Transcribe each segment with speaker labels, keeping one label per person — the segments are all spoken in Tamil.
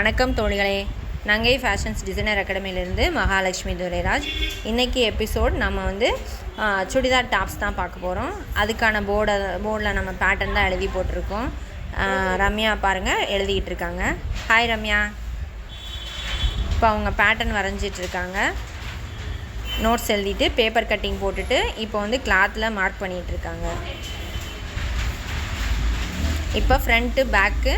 Speaker 1: வணக்கம் தோழிகளே, நங்கை ஃபேஷன்ஸ் டிசைனர் அகாடமியிலேருந்து மகாலட்சுமி துரைராஜ். இன்றைக்கி எபிசோட் நம்ம சுடிதார் டாப்ஸ் தான் பார்க்க போகிறோம். அதுக்கான போர்டில் நம்ம பேட்டர்ன் தான் எழுதி போட்டிருக்கோம். ரம்யா பாருங்கள் எழுதிக்கிட்டு இருக்காங்க. ஹாய் ரம்யா. இப்போ அவங்க பேட்டர்ன் வரைஞ்சிட்ருக்காங்க. நோட்ஸ் எழுதிட்டு பேப்பர் கட்டிங் போட்டுட்டு இப்போ கிளாத்தில் மார்க் பண்ணிகிட்ருக்காங்க. இப்போ ஃப்ரண்ட்டு பேக்கு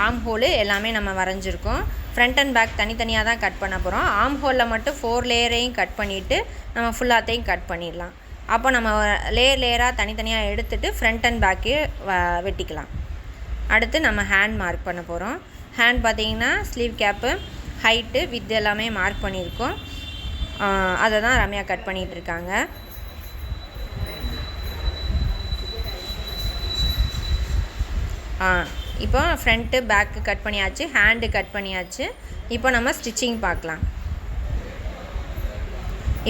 Speaker 1: ஆம் ஹோலு எல்லாமே நம்ம வரைஞ்சிருக்கோம். ஃப்ரண்ட் அண்ட் பேக் தனித்தனியாக தான் கட் பண்ண போகிறோம். ஆம் ஹோலில் மட்டும் 4 லேயரையும் கட் பண்ணிவிட்டு நம்ம ஃபுல்லாத்தையும் கட் பண்ணிடலாம். அப்போ நம்ம லேயராக தனித்தனியாக எடுத்துகிட்டு ஃப்ரண்ட் அண்ட் பேக்கு வெட்டிக்கலாம். அடுத்து நம்ம ஹேண்ட் மார்க் பண்ண போகிறோம். ஹேண்ட் பார்த்திங்கன்னா ஸ்லீவ் கேப்பு, ஹைட்டு, வித் எல்லாமே மார்க் பண்ணியிருக்கோம். அதை தான் ரம்யா கட் பண்ணிகிட்ருக்காங்க. இப்போ ஃப்ரண்ட்டு பேக்கு கட் பண்ணியாச்சு, ஹேண்டு கட் பண்ணியாச்சு. இப்போ நம்ம ஸ்டிச்சிங் பார்க்கலாம்.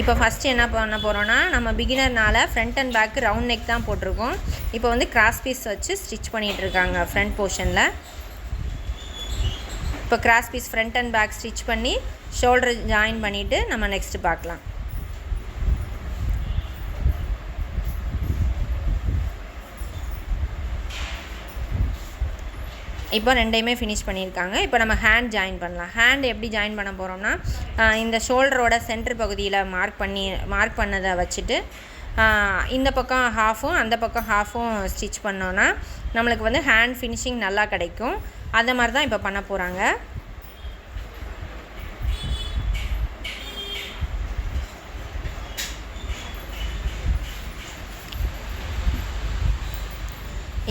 Speaker 1: இப்போ ஃபஸ்ட்டு என்ன பண்ண போகிறோன்னா, நம்ம பிகினர்னால் front and back round neck தான் போட்டிருக்கோம். இப்போ கிராஸ் பீஸ் வச்சு ஸ்டிச் பண்ணிகிட்ருக்காங்க ஃப்ரண்ட் போர்ஷனில். இப்போ cross piece front and back stitch பண்ணி ஷோல்டர் ஜாயின் பண்ணிவிட்டு நம்ம நெக்ஸ்ட்டு பார்க்கலாம். இப்போ ரெண்டையுமே ஃபினிஷ் பண்ணியிருக்காங்க. இப்போ நம்ம ஹேண்ட் ஜாயின் பண்ணலாம். ஹேண்ட் எப்படி ஜாயின் பண்ண போகிறோம்னா, இந்த ஷோல்டரோட சென்டர் பகுதியில் மார்க் பண்ணதை வச்சுட்டு இந்த பக்கம் ஹாஃபும் அந்த பக்கம் ஹாஃபும் ஸ்டிச் பண்ணோன்னா நம்மளுக்கு ஹேண்ட் ஃபினிஷிங் நல்லா கிடைக்கும். அந்த மாதிரி தான் இப்போ பண்ண போகிறாங்க.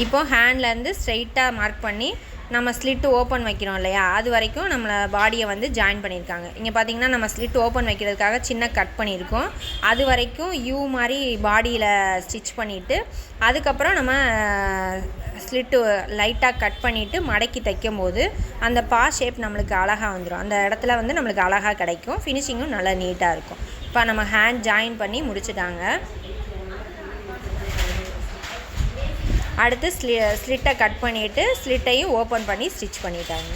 Speaker 1: இப்போ ஹேண்ட்லேருந்து ஸ்ட்ரைட்டாக மார்க் பண்ணி நம்ம ஸ்லிட்டு ஓப்பன் வைக்கிறோம் இல்லையா, அது வரைக்கும் நம்மளை பாடியை ஜாயின் பண்ணியிருக்காங்க. இங்கே பார்த்திங்கன்னா நம்ம ஸ்லிட் ஓப்பன் வைக்கிறதுக்காக சின்ன கட் பண்ணியிருக்கோம். அது வரைக்கும் யூ மாதிரி பாடியில் ஸ்டிச் பண்ணிவிட்டு அதுக்கப்புறம் நம்ம ஸ்லிட்டு லைட்டாக கட் பண்ணிவிட்டு மடக்கி தைக்கும் போது அந்த ஷேப் நம்மளுக்கு அழகாக வந்துடும். அந்த இடத்துல நம்மளுக்கு அழகாக கிடைக்கும். ஃபினிஷிங்கும் நல்லா நீட்டாக இருக்கும். இப்போ நம்ம ஹேண்ட் ஜாயின் பண்ணி முடிச்சிட்டாங்க. அடுத்து ஸ்லிட்டை கட் பண்ணிவிட்டு ஸ்லிட்டையும் ஓப்பன் பண்ணி ஸ்டிச் பண்ணிட்டாங்க.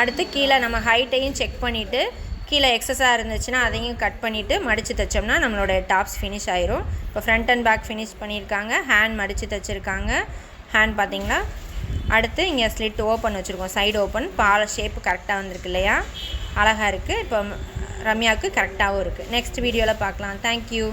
Speaker 1: அடுத்து கீழே நம்ம ஹைட்டையும் செக் பண்ணிவிட்டு கீழே எக்ஸஸாக இருந்துச்சுன்னா அதையும் கட் பண்ணிவிட்டு மடித்து தைச்சோம்னா நம்மளோட டாப்ஸ் ஃபினிஷ் ஆயிரும். இப்போ ஃப்ரண்ட் அண்ட் பேக் ஃபினிஷ் பண்ணியிருக்காங்க. ஹேண்ட் மடித்து தைச்சிருக்காங்க. ஹேண்ட் பார்த்திங்களா. அடுத்து இங்கே ஸ்லிட் ஓப்பன் வச்சுருக்கோம், சைடு ஓப்பன். ஷேப்பு கரெக்டாக வந்திருக்கு இல்லையா, அழகாக இருக்குது. இப்போ ரம்யாவுக்கு கரெக்டாகவும் இருக்குது. நெக்ஸ்ட் வீடியோவில் பார்க்கலாம். தேங்க்யூ.